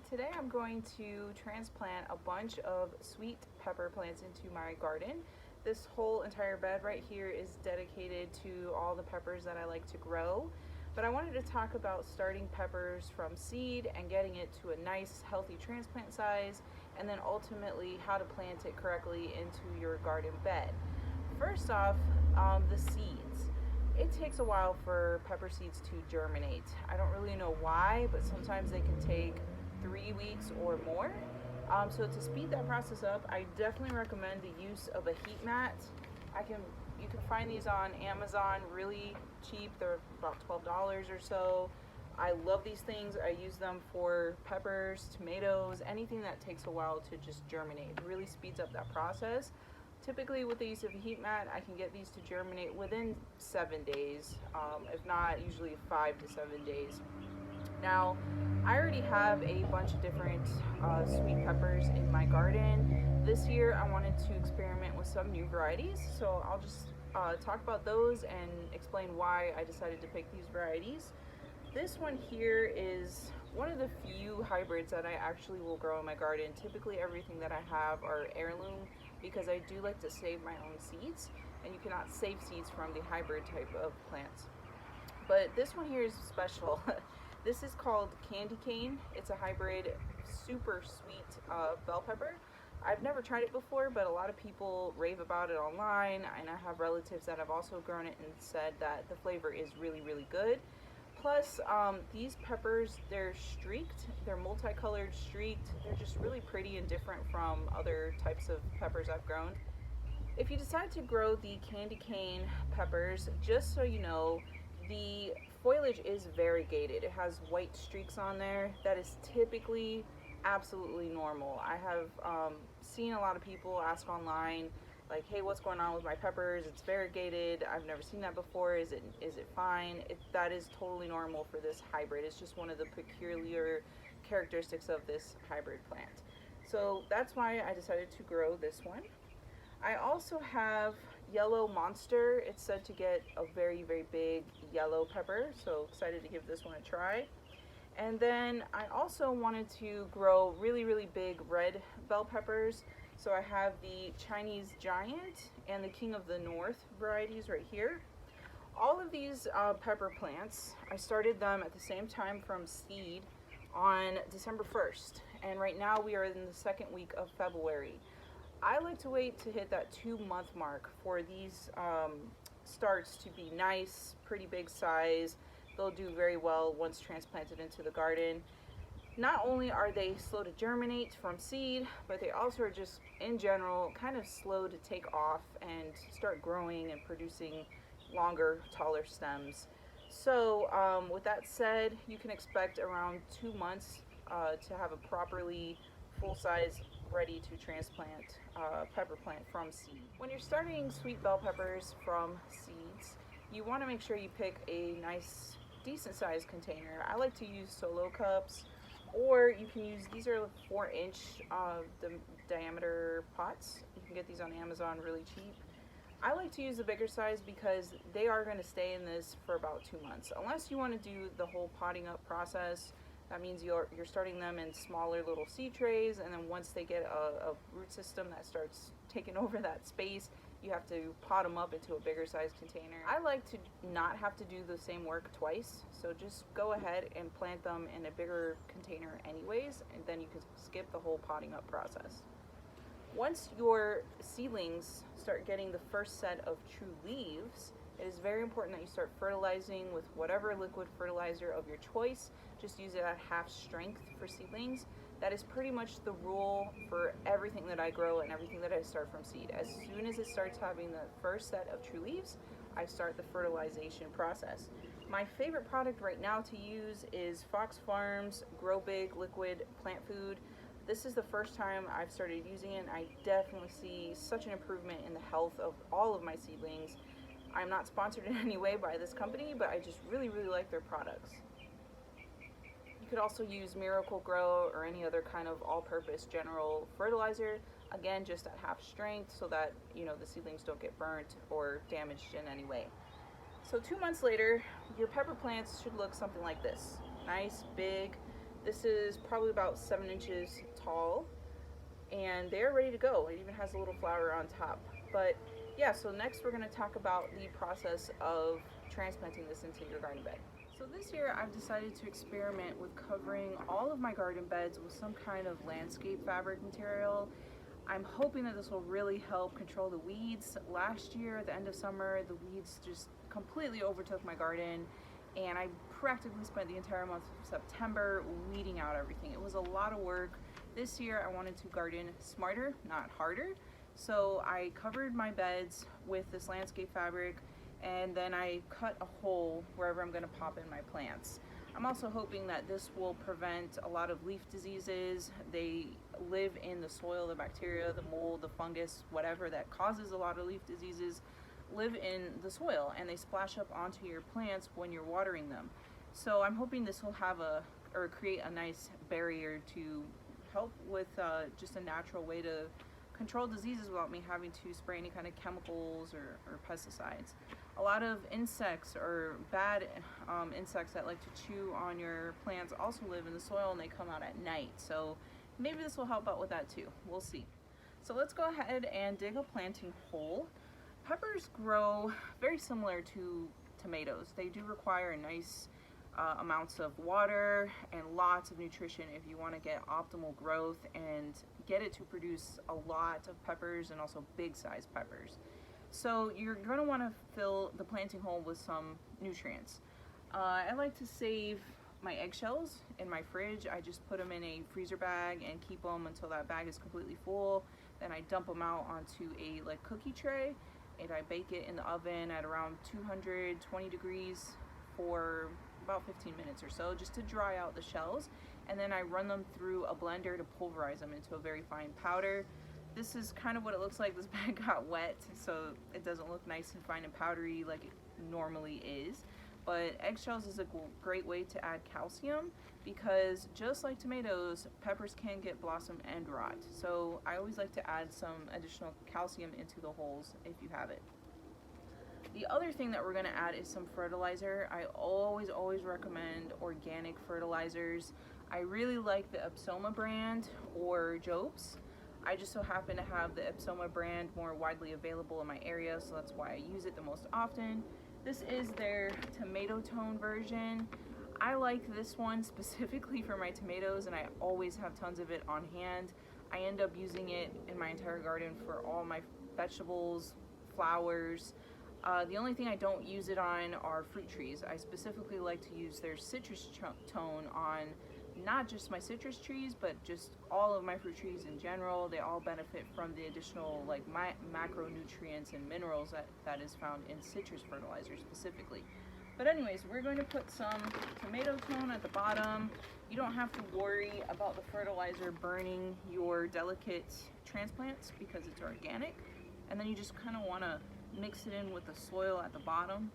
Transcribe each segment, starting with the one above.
Today I'm going to transplant a bunch of sweet pepper plants into my garden. This whole entire bed right here is dedicated to all the peppers that I like to grow. But I wanted to talk about starting peppers from seed and getting it to a nice healthy transplant size, and then ultimately how to plant it correctly into your garden bed. First off, the seeds. It takes a while for pepper seeds to germinate. I don't really know why, but sometimes they can take 3 weeks or more. So to speed that process up, I definitely recommend the use of a heat mat. You can find these on Amazon really cheap. They're about $12 or so. I love these things. I use them for peppers, tomatoes, anything that takes a while to just germinate. It really speeds up that process. Typically with the use of a heat mat, I can get these to germinate within 7 days, if not usually 5 to 7 days. Now, I already have a bunch of different sweet peppers in my garden. This year I wanted to experiment with some new varieties, so I'll just talk about those and explain why I decided to pick these varieties. This one here is one of the few hybrids that I actually will grow in my garden. Typically everything that I have are heirloom because I do like to save my own seeds, and you cannot save seeds from the hybrid type of plants. But this one here is special. This is called candy cane. It's a hybrid, super sweet bell pepper. I've never tried it before, but a lot of people rave about it online, and I have relatives that have also grown it and said that the flavor is really, really good. Plus, these peppers, they're streaked, they're multicolored streaked, they're just really pretty and different from other types of peppers I've grown. If you decide to grow the candy cane peppers, just so you know, the foliage is variegated. It has white streaks on there. That is typically absolutely normal. I have seen a lot of people ask online, like, hey, what's going on with my peppers? It's variegated. I've never seen that before. Is it fine? That is totally normal for this hybrid. It's just one of the peculiar characteristics of this hybrid plant. So that's why I decided to grow this one. I also have yellow monster. It's said to get a very, very big yellow pepper, so excited to give this one a try. And then I also wanted to grow really, really big red bell peppers. So I have the Chinese Giant and the King of the North varieties right here. All of these pepper plants, I started them at the same time from seed on December 1st. And right now we are in the second week of February. I like to wait to hit that 2-month mark for these starts to be nice, pretty big size. They'll do very well once transplanted into the garden. Not only are they slow to germinate from seed, but they also are just, in general, kind of slow to take off and start growing and producing longer, taller stems. So with that said, you can expect around 2 months to have a properly full-size, ready to transplant pepper plant from seed. When you're starting sweet bell peppers from seeds, you want to make sure you pick a nice, decent sized container. I like to use solo cups, or you can use, these are 4-inch diameter pots. You can get these on Amazon really cheap. I like to use the bigger size because they are going to stay in this for about 2 months. Unless you want to do the whole potting up process, that means you're starting them in smaller little seed trays, and then once they get a root system that starts taking over that space, you have to pot them up into a bigger size container. I like to not have to do the same work twice, so just go ahead and plant them in a bigger container anyways, and then you can skip the whole potting up process. Once your seedlings start getting the first set of true leaves, it is very important that you start fertilizing with whatever liquid fertilizer of your choice. Just use it at half strength for seedlings. That is pretty much the rule for everything that I grow and everything that I start from seed. As soon as it starts having the first set of true leaves, I start the fertilization process. My favorite product right now to use is Fox Farms Grow Big Liquid Plant Food. This is the first time I've started using it, and I definitely see such an improvement in the health of all of my seedlings. I'm not sponsored in any way by this company, but I just really, really like their products. You could also use Miracle Grow or any other kind of all-purpose general fertilizer, again just at half strength, so that the seedlings don't get burnt or damaged in any way. So 2 months later, your pepper plants should look something like this. Nice, big, This is probably about 7 inches tall, and they're ready to go. It even has a little flower on top. But yeah, so next we're going to talk about the process of transplanting this into your garden bed. So this year I've decided to experiment with covering all of my garden beds with some kind of landscape fabric material. I'm hoping that this will really help control the weeds. Last year at the end of summer, the weeds just completely overtook my garden, and I practically spent the entire month of September weeding out everything. It was a lot of work. This year I wanted to garden smarter, not harder. So I covered my beds with this landscape fabric, and then I cut a hole wherever I'm going to pop in my plants. I'm also hoping that this will prevent a lot of leaf diseases. They live in the soil, the bacteria, the mold, the fungus, whatever that causes a lot of leaf diseases live in the soil, and they splash up onto your plants when you're watering them. So I'm hoping this will have create a nice barrier to help with just a natural way to control diseases without me having to spray any kind of chemicals or pesticides. A lot of insects or bad insects that like to chew on your plants also live in the soil, and they come out at night. So maybe this will help out with that too. We'll see. So let's go ahead and dig a planting hole. Peppers grow very similar to tomatoes. They do require nice amounts of water and lots of nutrition if you want to get optimal growth and get it to produce a lot of peppers, and also big size peppers. So you're going to want to fill the planting hole with some nutrients. I like to save my eggshells in my fridge. I just put them in a freezer bag and keep them until that bag is completely full. Then I dump them out onto a cookie tray, and I bake it in the oven at around 220 degrees for about 15 minutes or so, just to dry out the shells. And then I run them through a blender to pulverize them into a very fine powder. This is kind of what it looks like. This bag got wet, so it doesn't look nice and fine and powdery like it normally is. But eggshells is a great way to add calcium, because just like tomatoes, peppers can get blossom end rot. So I always like to add some additional calcium into the holes if you have it. The other thing that we're going to add is some fertilizer. I always recommend organic fertilizers. I really like the Ipsoma brand or Jobs. I just so happen to have the Ipsoma brand more widely available in my area, so that's why I use it the most often. This is their tomato tone version. I like this one specifically for my tomatoes, and I always have tons of it on hand. I end up using it in my entire garden for all my vegetables, flowers. The only thing I don't use it on are fruit trees. I specifically like to use their citrus tone on not just my citrus trees, but just all of my fruit trees in general. They all benefit from the additional macronutrients and minerals that is found in citrus fertilizer specifically. But anyways, we're going to put some tomato tone at the bottom. You don't have to worry about the fertilizer burning your delicate transplants because it's organic. And then you just kind of want to mix it in with the soil at the bottom.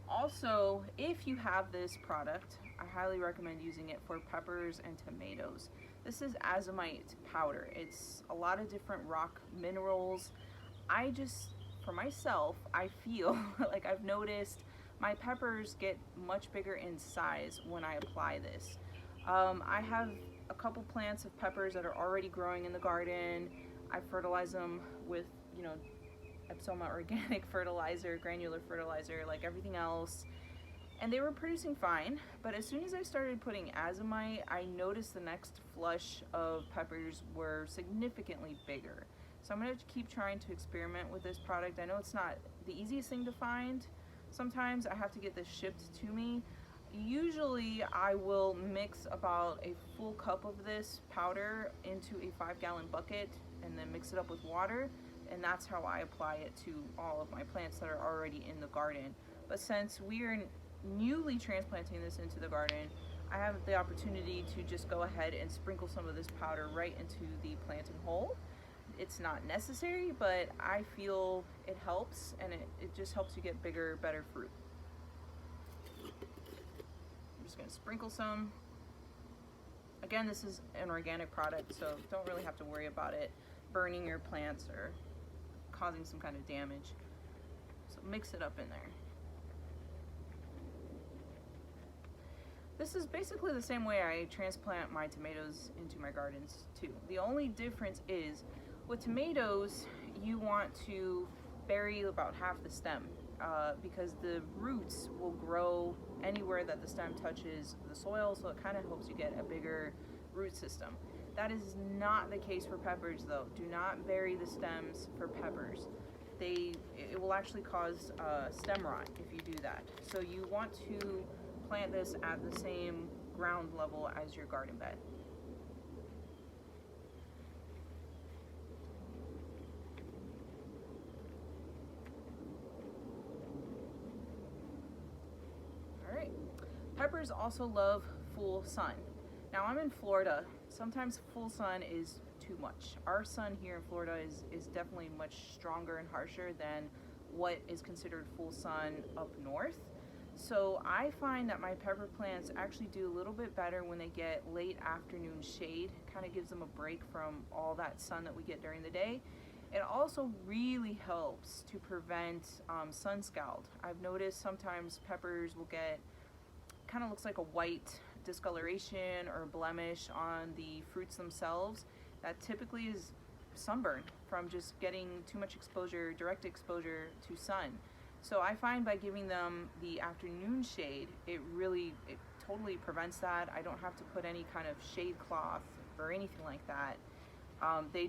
Also, if you have this product, I highly recommend using it for peppers and tomatoes. This is azomite powder. It's a lot of different rock minerals. For myself, I feel like I've noticed my peppers get much bigger in size when I apply this. I have a couple plants of peppers that are already growing in the garden. I fertilize them with, Ipsoma organic fertilizer, granular fertilizer, like everything else. And they were producing fine, but as soon as I started putting azomite, I noticed the next flush of peppers were significantly bigger. So I'm going to keep trying to experiment with this product. I know it's not the easiest thing to find. Sometimes I have to get this shipped to me. Usually I will mix about a full cup of this powder into a 5-gallon bucket and then mix it up with water, and that's how I apply it to all of my plants that are already in the garden. But since we are newly transplanting this into the garden, I have the opportunity to just go ahead and sprinkle some of this powder right into the planting hole. It's not necessary, but I feel it helps, and it just helps you get bigger, better fruit. I'm just going to sprinkle some. Again, this is an organic product, so don't really have to worry about it burning your plants or causing some kind of damage. So mix it up in there. This is basically the same way I transplant my tomatoes into my gardens too. The only difference is with tomatoes, you want to bury about half the stem because the roots will grow anywhere that the stem touches the soil, so it kind of helps you get a bigger root system. That is not the case for peppers though. Do not bury the stems for peppers. It will actually cause stem rot if you do that. So you want to plant this at the same ground level as your garden bed. All right. Peppers also love full sun. Now I'm in Florida. Sometimes full sun is too much. Our sun here in Florida is definitely much stronger and harsher than what is considered full sun up north. So I find that my pepper plants actually do a little bit better when they get late afternoon shade. Kind of gives them a break from all that sun that we get during the day. It also really helps to prevent sun scald. I've noticed sometimes peppers will get, kind of looks like a white discoloration or blemish on the fruits themselves. That typically is sunburn from just getting too much exposure, direct exposure to sun. So I find by giving them the afternoon shade, it totally prevents that. I don't have to put any kind of shade cloth or anything like that. They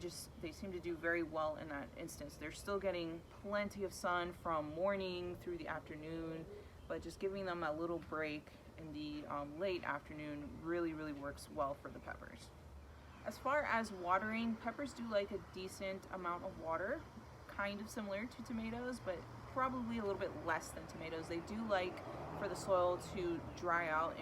seem to do very well in that instance. They're still getting plenty of sun from morning through the afternoon, but just giving them a little break in the late afternoon really works well for the peppers. As far as watering, peppers do like a decent amount of water, kind of similar to tomatoes, but probably a little bit less than tomatoes. They do like for the soil to dry out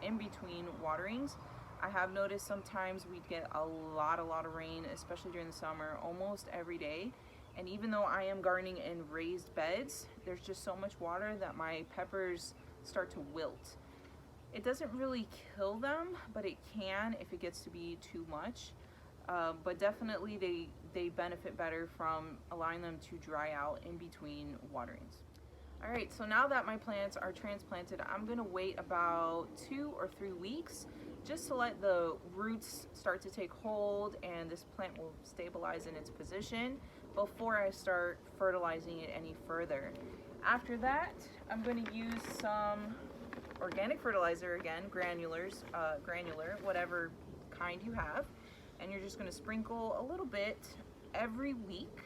in between waterings. I have noticed sometimes we get a lot of rain, especially during the summer, almost every day. And even though I am gardening in raised beds, there's just so much water that my peppers start to wilt. It doesn't really kill them, but it can if it gets to be too much. But definitely they benefit better from allowing them to dry out in between waterings. All right, so now that my plants are transplanted, I'm gonna wait about 2 or 3 weeks just to let the roots start to take hold and this plant will stabilize in its position before I start fertilizing it any further. After that, I'm gonna use some organic fertilizer again, granular, whatever kind you have. And you're just going to sprinkle a little bit every week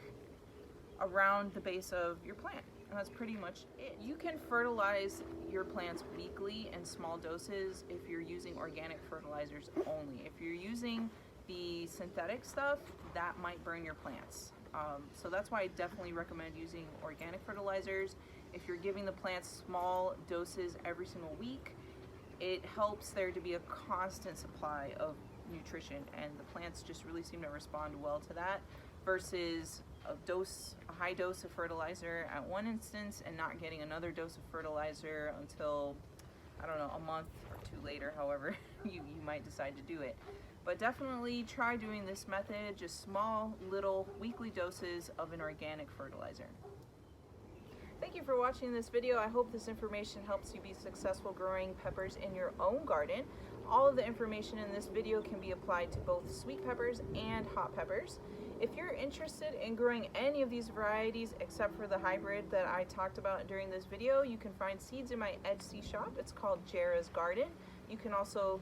around the base of your plant. And that's pretty much it. You can fertilize your plants weekly in small doses if you're using organic fertilizers only. If you're using the synthetic stuff, that might burn your plants. So that's why I definitely recommend using organic fertilizers. If you're giving the plants small doses every single week, it helps there to be a constant supply of nutrition, and the plants just really seem to respond well to that versus a high dose of fertilizer at one instance and not getting another dose of fertilizer until, I don't know, a month or 2 later, however you might decide to do it. But definitely try doing this method, just small little weekly doses of an organic fertilizer. Thank you for watching this video. I hope this information helps you be successful growing peppers in your own garden. All of the information in this video can be applied to both sweet peppers and hot peppers. If you're interested in growing any of these varieties except for the hybrid that I talked about during this video, you can find seeds in my Etsy shop. It's called Jera's Garden. You can also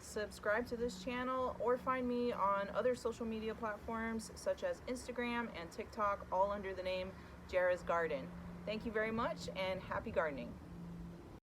subscribe to this channel, or find me on other social media platforms such as Instagram and TikTok, all under the name Jera's Garden. Thank you very much and happy gardening.